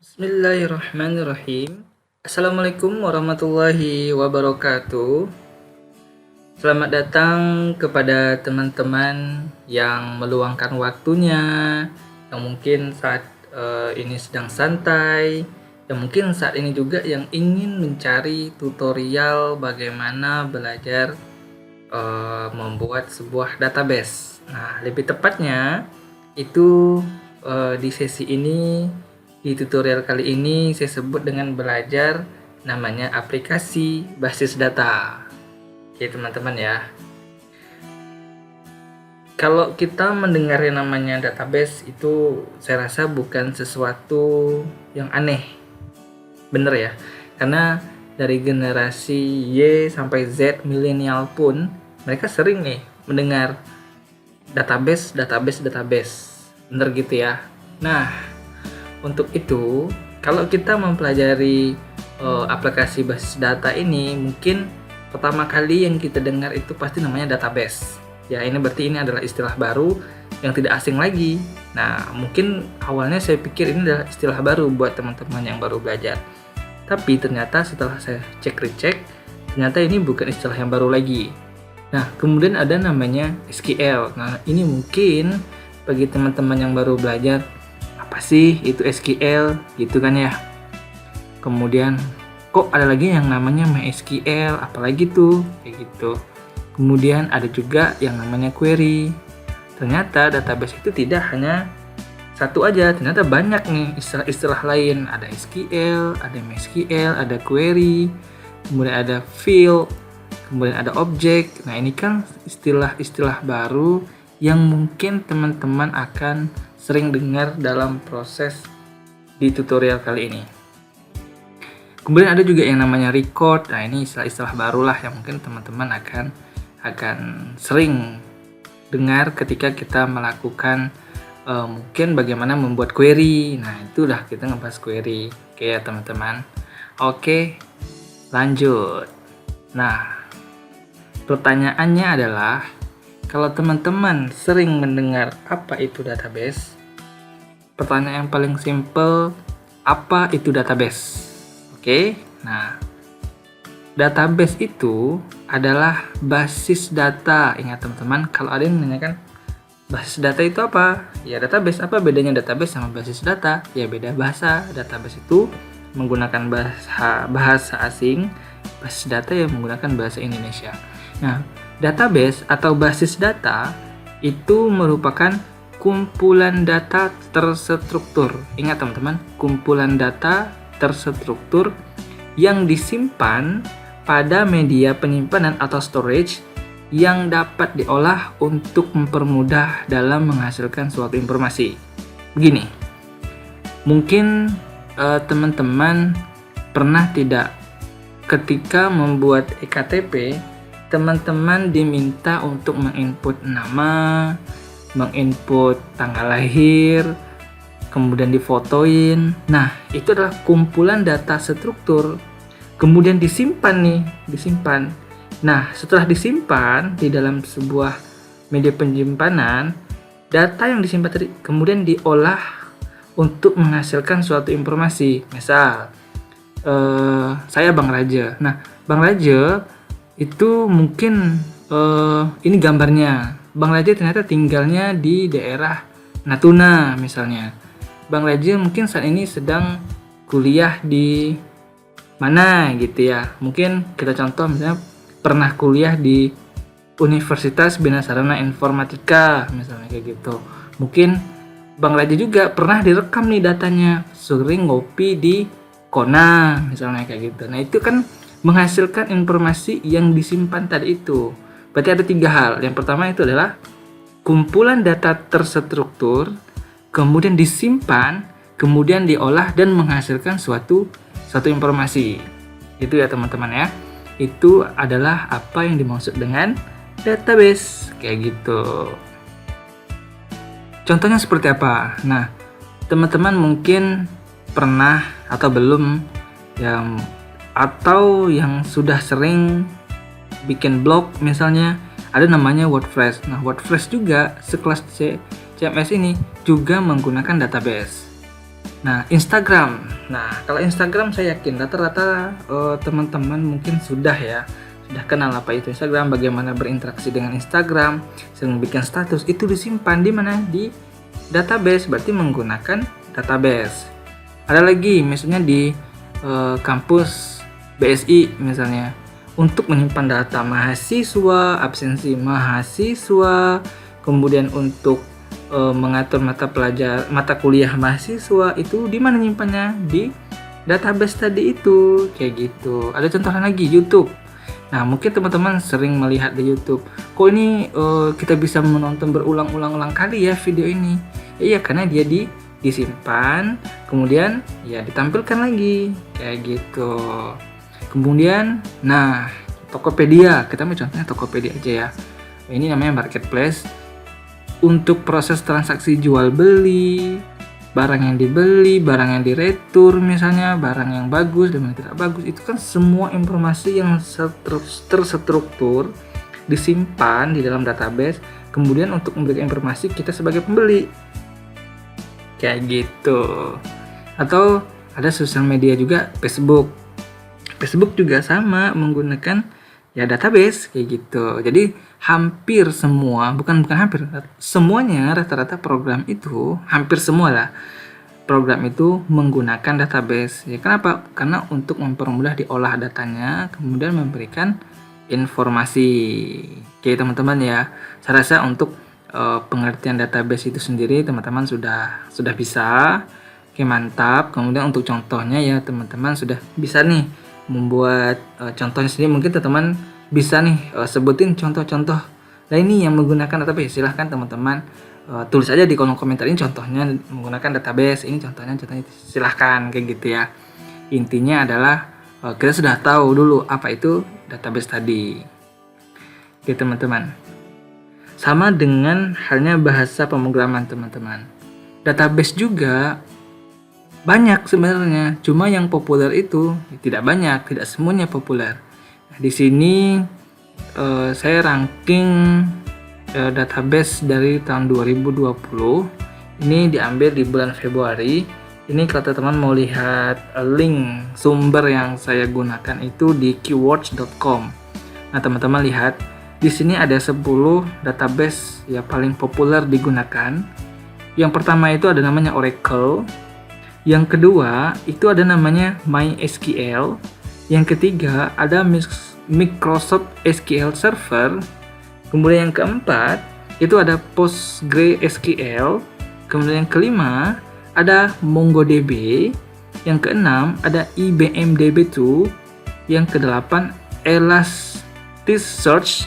Bismillahirrahmanirrahim. Assalamualaikum warahmatullahi wabarakatuh. Selamat datang kepada teman-teman yang meluangkan waktunya, yang mungkin saat ini sedang santai, yang mungkin saat ini juga yang ingin mencari tutorial bagaimana belajar membuat sebuah database. Nah, lebih tepatnya itu di sesi ini, di tutorial kali ini saya sebut dengan belajar namanya aplikasi basis data. Oke teman-teman ya. Kalau kita mendengar yang namanya database itu saya rasa bukan sesuatu yang aneh. Bener ya? Karena dari generasi Y sampai Z milenial pun mereka sering nih mendengar database. Bener gitu ya. Nah, untuk itu kalau kita mempelajari aplikasi basis data ini, mungkin pertama kali yang kita dengar itu pasti namanya database. Ya, ini berarti ini adalah istilah baru yang tidak asing lagi. Nah, mungkin awalnya saya pikir ini adalah istilah baru buat teman-teman yang baru belajar. Tapi ternyata setelah saya cek-recek, ternyata ini bukan istilah yang baru lagi. Nah, kemudian ada namanya SQL. Nah, ini mungkin bagi teman-teman yang baru belajar, apa sih itu SQL gitu kan ya. Kemudian kok ada lagi yang namanya MySQL, apalagi tuh kayak gitu. Kemudian ada juga yang namanya query. Ternyata database itu tidak hanya satu aja, ternyata banyak nih istilah-istilah lain. Ada SQL, ada MySQL, ada query, kemudian ada field, kemudian ada object. Nah, ini kan istilah-istilah baru yang mungkin teman-teman akan sering dengar dalam proses di tutorial kali ini. Kemudian ada juga yang namanya record. Nah, ini istilah-istilah barulah yang mungkin teman-teman akan sering dengar ketika kita melakukan mungkin bagaimana membuat query. Nah, itulah kita ngebahas query. Oke ya teman-teman. Oke, lanjut. Nah, pertanyaannya adalah, kalau teman-teman sering mendengar apa itu database, pertanyaan yang paling simple, apa itu database? Oke, nah, database itu adalah basis data. Ingat teman-teman, kalau ada yang menanyakan basis data itu apa? Ya, database. Apa bedanya database sama basis data? Ya, beda bahasa. Database itu menggunakan bahasa asing, basis data yang menggunakan bahasa Indonesia. Nah, database atau basis data itu merupakan kumpulan data terstruktur. Ingat teman-teman, kumpulan data terstruktur yang disimpan pada media penyimpanan atau storage yang dapat diolah untuk mempermudah dalam menghasilkan suatu informasi. Begini, mungkin teman-teman pernah tidak ketika membuat EKTP, teman-teman diminta untuk menginput nama, menginput tanggal lahir, kemudian difotoin. Nah, itu adalah kumpulan data struktur. Kemudian disimpan. Nah, setelah disimpan di dalam sebuah media penyimpanan, data yang disimpan tadi kemudian diolah untuk menghasilkan suatu informasi. Misal, saya Bang Raja. Nah, Bang Raja itu mungkin ini gambarnya. Bang Raja ternyata tinggalnya di daerah Natuna misalnya. Bang Raja mungkin saat ini sedang kuliah di mana gitu ya. Mungkin kita contoh misalnya pernah kuliah di Universitas Bina Sarana Informatika misalnya kayak gitu. Mungkin Bang Raja juga pernah direkam nih datanya, sering ngopi di Kona misalnya kayak gitu. Nah, itu kan menghasilkan informasi yang disimpan tadi itu. Berarti ada 3 hal. Yang pertama itu adalah kumpulan data terstruktur, kemudian disimpan, kemudian diolah dan menghasilkan suatu informasi. Itu ya teman-teman ya. Itu adalah apa yang dimaksud dengan database kayak gitu. Contohnya seperti apa? Nah, teman-teman mungkin pernah atau belum atau yang sudah sering bikin blog misalnya, ada namanya WordPress. Nah, WordPress juga sekelas CMS ini juga menggunakan database. Nah, Instagram. Nah, kalau Instagram saya yakin rata-rata teman-teman mungkin sudah kenal apa itu Instagram, bagaimana berinteraksi dengan Instagram, sering bikin status, itu disimpan di mana? Di database, berarti menggunakan database. Ada lagi misalnya di kampus BSI misalnya, untuk menyimpan data mahasiswa, absensi mahasiswa, kemudian untuk mengatur mata kuliah mahasiswa, itu di mana nyimpannya? Di database tadi itu, kayak gitu. Ada contohnya lagi, YouTube. Nah, mungkin teman-teman sering melihat di YouTube, kok ini kita bisa menonton berulang-ulang kali ya video ini. Iya, karena dia disimpan, kemudian ya ditampilkan lagi, kayak gitu. Kemudian, nah, Tokopedia, kita ambil contohnya Tokopedia aja ya. Ini namanya marketplace untuk proses transaksi jual beli, barang yang dibeli, barang yang diretur misalnya, barang yang bagus dan yang tidak bagus, itu kan semua informasi yang terstruktur disimpan di dalam database, kemudian untuk memberikan informasi kita sebagai pembeli, kayak gitu. Atau ada sosial media juga, Facebook juga sama menggunakan ya database, kayak gitu. Jadi hampir semua, bukan hampir, semuanya rata-rata program itu, hampir semua lah program itu menggunakan database. Ya kenapa? Karena untuk mempermudah diolah datanya, kemudian memberikan informasi. Oke teman-teman ya, saya rasa untuk pengertian database itu sendiri teman-teman sudah bisa. Oke, mantap. Kemudian untuk contohnya ya teman-teman sudah bisa nih membuat contohnya sendiri. Mungkin teman-teman bisa nih sebutin contoh-contoh lainnya yang menggunakan database. Silahkan teman-teman tulis aja di kolom komentar, ini contohnya menggunakan database, ini contohnya silahkan, kayak gitu ya. Intinya adalah kita sudah tahu dulu apa itu database tadi. Oke teman-teman, sama dengan halnya bahasa pemrograman teman-teman, database juga banyak sebenarnya, cuma yang populer itu tidak banyak, tidak semuanya populer. Nah, di sini saya ranking database dari tahun 2020. Ini diambil di bulan Februari. Ini kalau teman-teman mau lihat link sumber yang saya gunakan itu di keywords.com. Nah, teman-teman lihat di sini ada 10 database yang paling populer digunakan. Yang pertama itu ada namanya Oracle. Yang kedua itu ada namanya MySQL. Yang ketiga ada Microsoft SQL Server. Kemudian yang keempat itu ada PostgreSQL. Kemudian yang kelima ada MongoDB. Yang keenam ada IBM DB2. Yang kedelapan Elasticsearch.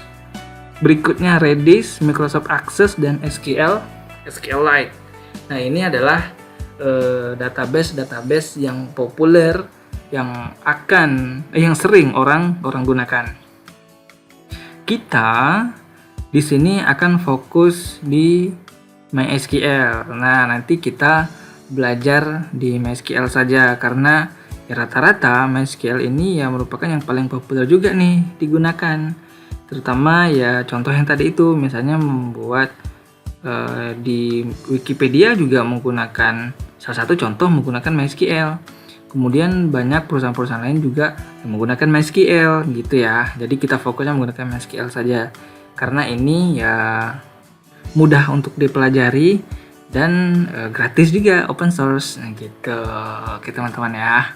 Berikutnya Redis, Microsoft Access, dan SQLite. Nah, ini adalah database yang populer, yang sering orang gunakan. Kita di sini akan fokus di MySQL. Nah, nanti kita belajar di MySQL saja karena ya rata-rata MySQL ini ya merupakan yang paling populer juga nih digunakan. Terutama ya contoh yang tadi itu, misalnya membuat di Wikipedia juga menggunakan, salah satu contoh menggunakan MySQL. Kemudian banyak perusahaan-perusahaan lain juga yang menggunakan MySQL gitu ya. Jadi kita fokusnya menggunakan MySQL saja karena ini ya mudah untuk dipelajari dan gratis juga, open source. Nah, gitu. Oke teman-teman ya.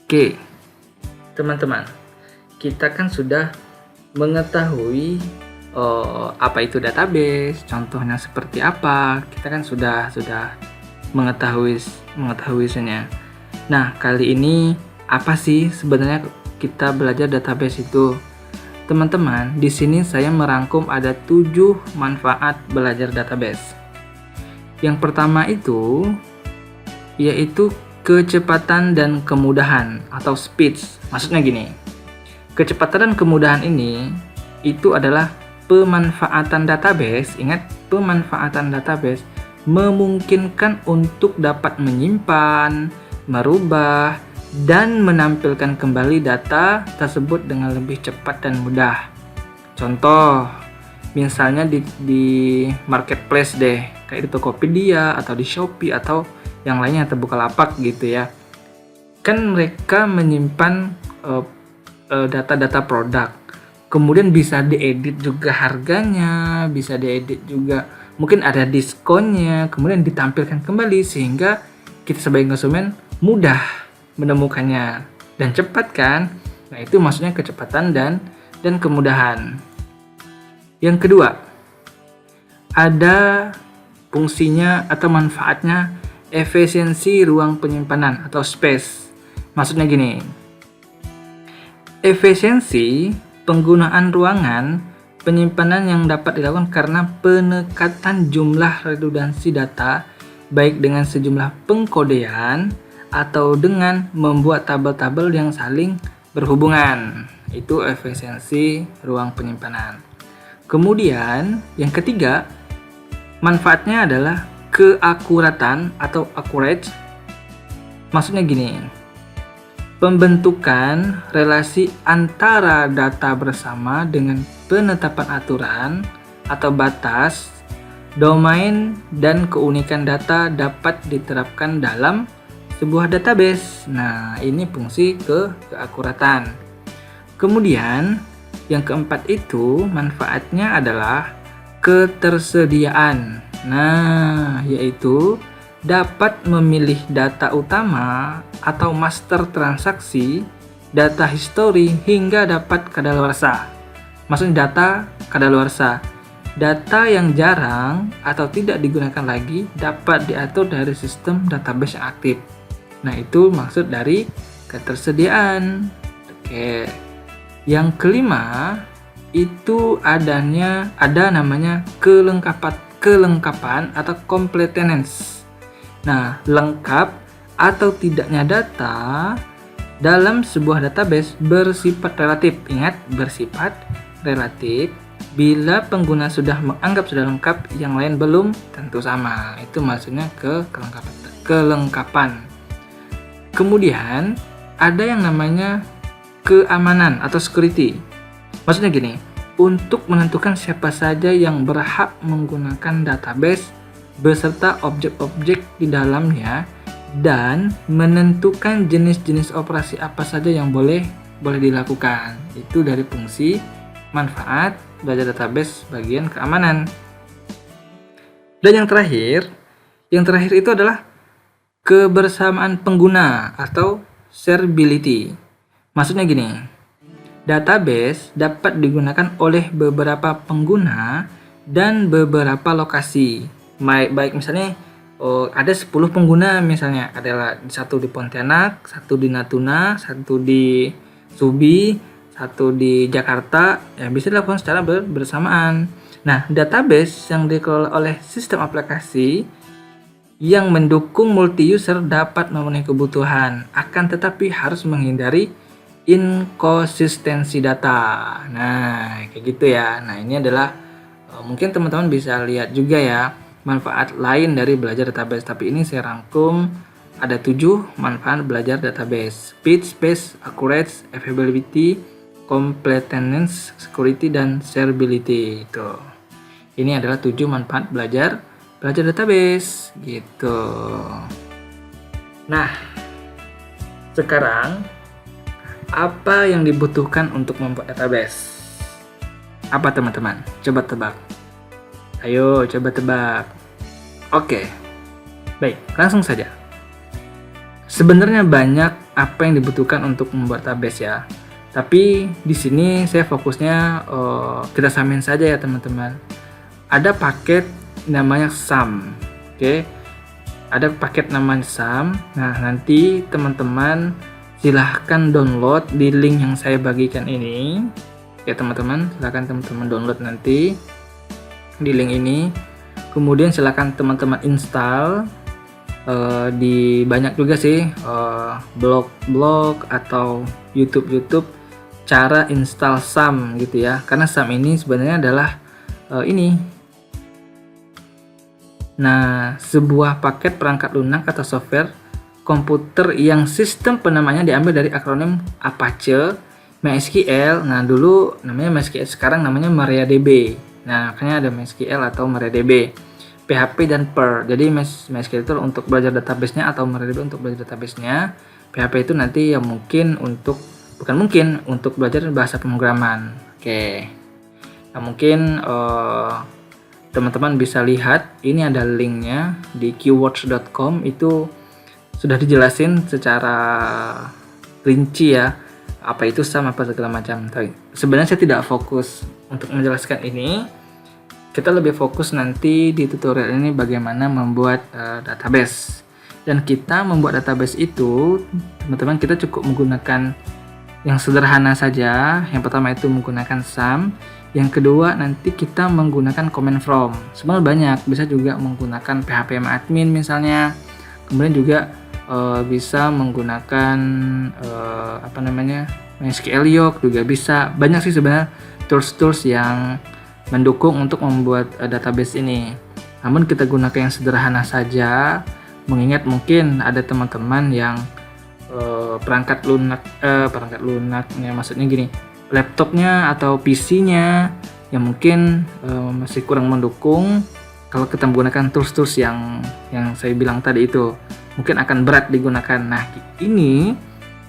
Oke teman-teman, kita kan sudah mengetahui apa itu database, contohnya seperti apa. Kita kan sudah mengetahuinya. Nah, kali ini apa sih sebenarnya kita belajar database itu? Teman-teman, di sini saya merangkum ada 7 manfaat belajar database. Yang pertama itu yaitu kecepatan dan kemudahan atau speed. Maksudnya gini, kecepatan dan kemudahan ini itu adalah pemanfaatan database. Ingat, pemanfaatan database memungkinkan untuk dapat menyimpan, merubah, dan menampilkan kembali data tersebut dengan lebih cepat dan mudah. Contoh, misalnya di marketplace deh, kayak di Tokopedia atau di Shopee atau yang lainnya atau Bukalapak gitu ya. Kan mereka menyimpan data-data produk. Kemudian bisa diedit juga harganya, bisa diedit juga mungkin ada diskonnya, kemudian ditampilkan kembali sehingga kita sebagai konsumen mudah menemukannya dan cepat kan. Nah, itu maksudnya kecepatan dan kemudahan. Yang kedua, ada fungsinya atau manfaatnya efisiensi ruang penyimpanan atau space. Maksudnya gini, efisiensi penggunaan ruangan penyimpanan yang dapat dilakukan karena penekatan jumlah redundansi data, baik dengan sejumlah pengkodean atau dengan membuat tabel-tabel yang saling berhubungan. Itu efisiensi ruang penyimpanan. Kemudian yang ketiga, manfaatnya adalah keakuratan atau accurate. Maksudnya gini, pembentukan relasi antara data bersama dengan penetapan aturan atau batas, domain, dan keunikan data dapat diterapkan dalam sebuah database. Nah, ini fungsi keakuratan. Kemudian, yang keempat itu manfaatnya adalah ketersediaan. Nah, yaitu dapat memilih data utama atau master transaksi, data histori, hingga dapat kadaluarsa. Maksudnya data kadaluarsa. Data yang jarang atau tidak digunakan lagi dapat diatur dari sistem database yang aktif. Nah, itu maksud dari ketersediaan. Oke. Yang kelima, itu ada namanya kelengkapan atau completeness. Nah, lengkap atau tidaknya data dalam sebuah database bersifat relatif. Ingat, bersifat relatif. Bila pengguna sudah menganggap sudah lengkap, yang lain belum, tentu sama. Itu maksudnya kelengkapan. Kemudian ada yang namanya keamanan atau security. Maksudnya gini, untuk menentukan siapa saja yang berhak menggunakan database beserta objek-objek di dalamnya dan menentukan jenis-jenis operasi apa saja yang boleh dilakukan. Itu dari fungsi manfaat belajar database bagian keamanan. Dan yang terakhir itu adalah kebersamaan pengguna atau shareability. Maksudnya gini, database dapat digunakan oleh beberapa pengguna dan beberapa lokasi. Baik misalnya ada 10 pengguna misalnya, adalah satu di Pontianak, satu di Natuna, satu di Subi, satu di Jakarta, ya bisa dilakukan secara bersamaan. Nah, database yang dikelola oleh sistem aplikasi yang mendukung multi-user dapat memenuhi kebutuhan, akan tetapi harus menghindari inkonsistensi data. Nah, kayak gitu ya. Nah, ini adalah mungkin teman-teman bisa lihat juga ya manfaat lain dari belajar database. Tapi ini saya rangkum ada 7 manfaat belajar database: speed, space, accurate, availability, completeness, security, dan shareability. Itu. Ini adalah 7 manfaat belajar database gitu. Nah, sekarang apa yang dibutuhkan untuk membuat database? Apa teman-teman? Coba tebak. Ayo, coba tebak. Oke. Baik, langsung saja. Sebenarnya banyak apa yang dibutuhkan untuk membuat database ya. Tapi di sini saya fokusnya kita samain saja ya teman-teman. Ada paket namanya SAM. Oke. Ada paket namanya SAM. Nah, nanti teman-teman silahkan download di link yang saya bagikan ini. Ya teman-teman, silahkan teman-teman download nanti di link ini. Kemudian silahkan teman-teman install di banyak juga sih blog atau YouTube cara install SAM gitu ya. Karena SAM ini sebenarnya adalah ini. Nah, sebuah paket perangkat lunak atau software komputer yang sistem penamanya diambil dari akronim Apache, MySQL. Nah, dulu namanya MySQL, sekarang namanya MariaDB. Nah, makanya ada MySQL atau MariaDB. PHP dan Perl. Jadi MySQL itu untuk belajar database-nya atau MariaDB untuk belajar database-nya. PHP itu nanti yang mungkin untuk untuk belajar bahasa pemrograman. Oke. Nah, mungkin teman-teman bisa lihat ini ada linknya di keywords.com, itu sudah dijelasin secara rinci ya, apa itu SAM, apa segala macam. Sebenarnya saya tidak fokus untuk menjelaskan ini. Kita lebih fokus nanti di tutorial ini bagaimana membuat database. Dan kita membuat database itu, teman-teman, kita cukup menggunakan yang sederhana saja. Yang pertama itu menggunakan SAM. Yang kedua nanti kita menggunakan command from. Sebenarnya banyak, bisa juga menggunakan php-admin misalnya. Kemudian juga bisa menggunakan MySQL Yoke juga bisa. Banyak sih sebenarnya tools-tools yang mendukung untuk membuat database ini. Namun kita gunakan yang sederhana saja, mengingat mungkin ada teman-teman yang perangkat lunaknya, maksudnya gini, laptopnya atau PC-nya yang mungkin masih kurang mendukung. Kalau kita menggunakan tools-tools yang saya bilang tadi itu, mungkin akan berat digunakan. Nah, ini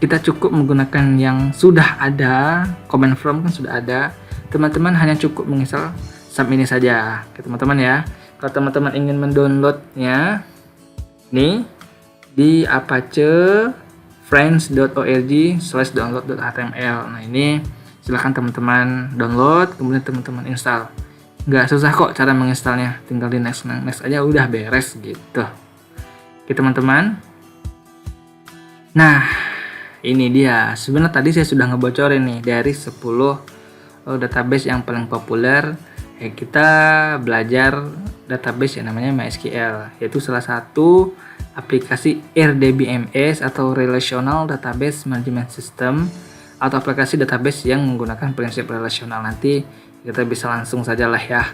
kita cukup menggunakan yang sudah ada, command from kan sudah ada. Teman-teman hanya cukup menginstal SAM ini saja, teman-teman ya. Kalau teman-teman ingin mendownloadnya, nih di apache friends.org/download.html. Nah, ini silahkan teman-teman download, kemudian teman-teman install. Nggak susah kok cara menginstalnya, tinggal di next aja udah beres gitu. Oke teman-teman. Nah, ini dia. Sebenarnya tadi saya sudah ngebocorin nih dari 10 database yang paling populer. Kita belajar database yang namanya MySQL, yaitu salah satu aplikasi RDBMS atau Relational Database Management System, atau aplikasi database yang menggunakan prinsip relasional. Nanti kita bisa langsung saja lah ya.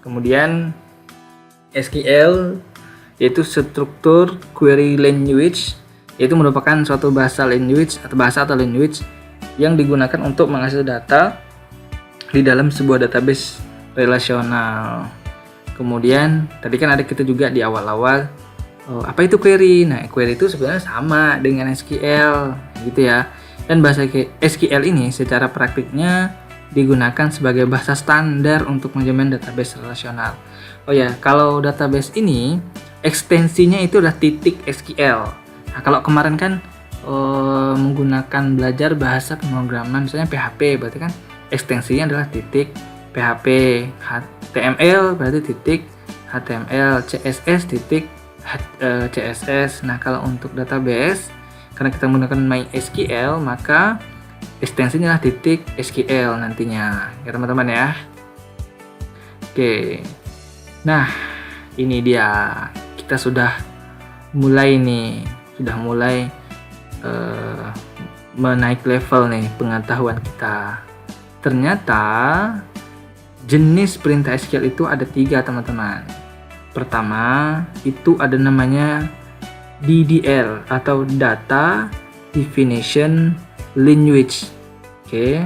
Kemudian SQL yaitu struktur query language, yaitu merupakan suatu bahasa atau language yang digunakan untuk mengakses data di dalam sebuah database relasional. Kemudian tadi kan ada kita juga di awal-awal apa itu query. Nah, query itu sebenarnya sama dengan SQL gitu ya. Dan bahasa SQL ini secara praktiknya digunakan sebagai bahasa standar untuk manajemen database relasional. Oh ya, kalau database ini ekstensinya itu adalah .SQL. Nah, kalau kemarin kan menggunakan belajar bahasa pemrograman misalnya PHP, berarti kan ekstensinya adalah .php, HTML berarti .html, CSS CSS. Nah, kalau untuk database, karena kita menggunakan MySQL, maka ekstensinya adalah .SQL nantinya ya teman-teman ya. Oke, nah ini dia, kita sudah mulai menaik level nih pengetahuan kita. Ternyata jenis perintah SQL itu ada 3 teman-teman. Pertama itu ada namanya DDL atau Data Definition Language. Oke,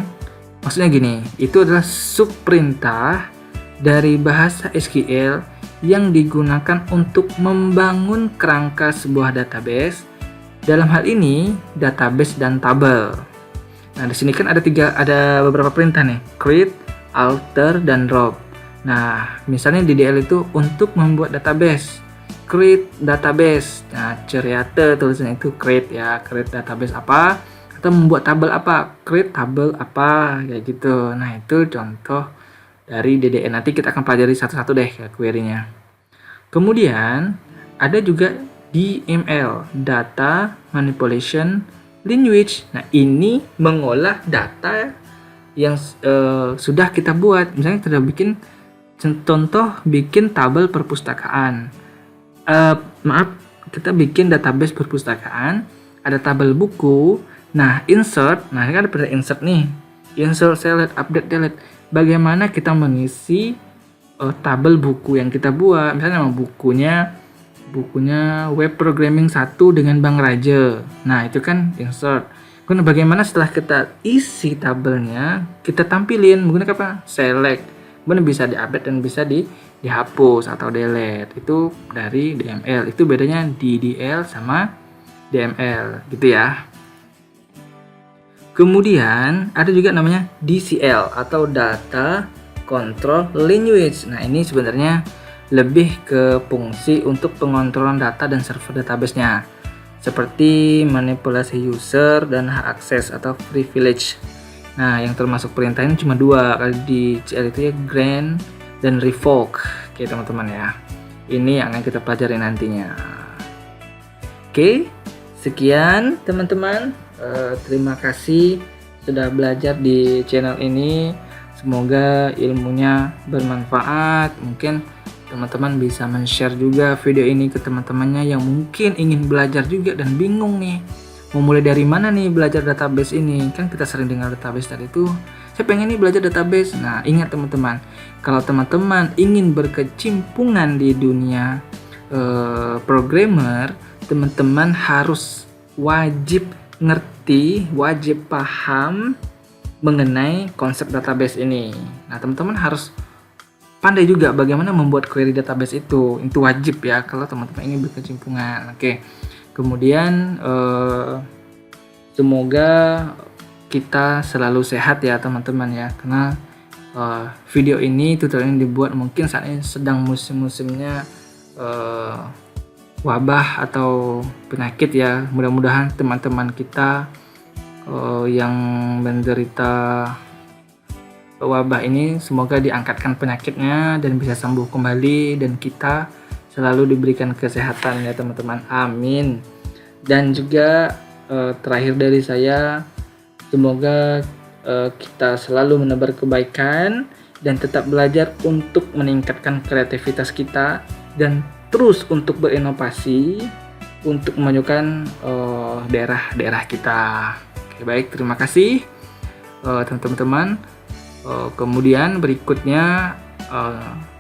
maksudnya gini, itu adalah subperintah dari bahasa SQL yang digunakan untuk membangun kerangka sebuah database. Dalam hal ini database dan tabel. Nah, di sini kan ada beberapa perintah nih, create, alter, dan drop. Nah, misalnya DDL itu untuk membuat database, create database. Nah, ceriate tulisannya itu create ya, create database apa, atau membuat tabel apa, create tabel apa, kayak gitu. Nah, itu contoh dari DDL. Nanti kita akan pelajari satu-satu deh query-nya. Kemudian ada juga DML, Data Manipulation Language. Nah, ini mengolah data yang sudah kita buat. Misalnya kita bikin tabel perpustakaan. Kita bikin database perpustakaan, ada tabel buku. Nah, insert. Nah, ini kan ada insert nih. Insert, select, update, delete. Bagaimana kita mengisi tabel buku yang kita buat. Misalnya nama bukunya web programming 1 dengan Bang Raja. Nah, itu kan insert. Kemudian bagaimana setelah kita isi tabelnya, kita tampilin menggunakan apa? Select. kemudian bisa di-update dan bisa dihapus atau delete. Itu dari DML. Itu bedanya DDL sama DML gitu ya. Kemudian ada juga namanya DCL atau Data Control Language. Nah, ini sebenarnya lebih ke fungsi untuk pengontrolan data dan server database-nya, seperti manipulasi user dan hak akses atau privilege. Nah, yang termasuk perintah ini cuma dua kali di CL itu ya, grant dan revoke. Oke teman-teman ya, ini yang akan kita pelajari nantinya. Oke, sekian teman-teman. Terima kasih sudah belajar di channel ini. Semoga ilmunya bermanfaat. Mungkin teman-teman bisa men-share juga video ini ke teman-temannya yang mungkin ingin belajar juga dan bingung nih, mau mulai dari mana nih belajar database ini. Kan kita sering dengar database tadi itu, saya pengen nih belajar database. Nah, ingat teman-teman, kalau teman-teman ingin berkecimpungan di dunia programmer, teman-teman harus wajib ngerti, wajib paham mengenai konsep database ini. Nah, teman-teman harus pandai juga bagaimana membuat query database itu. Itu wajib ya kalau teman-teman ingin berkecimpungan. Oke. Kemudian semoga kita selalu sehat ya teman-teman ya, karena video ini, tutorial ini dibuat mungkin saat ini sedang musim-musimnya wabah atau penyakit ya. Mudah-mudahan teman-teman kita yang menderita wabah ini semoga diangkatkan penyakitnya dan bisa sembuh kembali, dan kita selalu diberikan kesehatan ya teman-teman, amin. Dan juga terakhir dari saya, semoga kita selalu menebar kebaikan dan tetap belajar untuk meningkatkan kreativitas kita dan terus untuk berinovasi untuk memajukan daerah-daerah kita. Oke, baik, terima kasih teman-teman. Kemudian berikutnya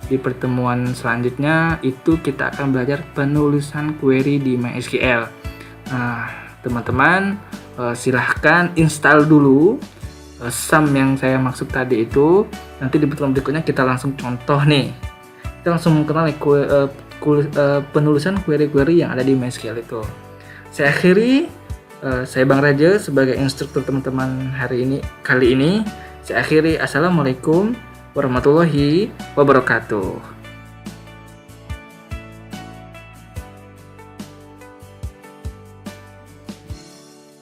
di pertemuan selanjutnya itu kita akan belajar penulisan query di MySQL. Nah, teman-teman silahkan install dulu SAM yang saya maksud tadi itu. Nanti di pertemuan berikutnya kita langsung contoh nih. Kita langsung mengenal penulisan query-query yang ada di MySQL itu. Saya akhiri, saya Bang Raja sebagai instruktur teman-teman kali ini. Saya akhiri, assalamualaikum warahmatullahi wabarakatuh.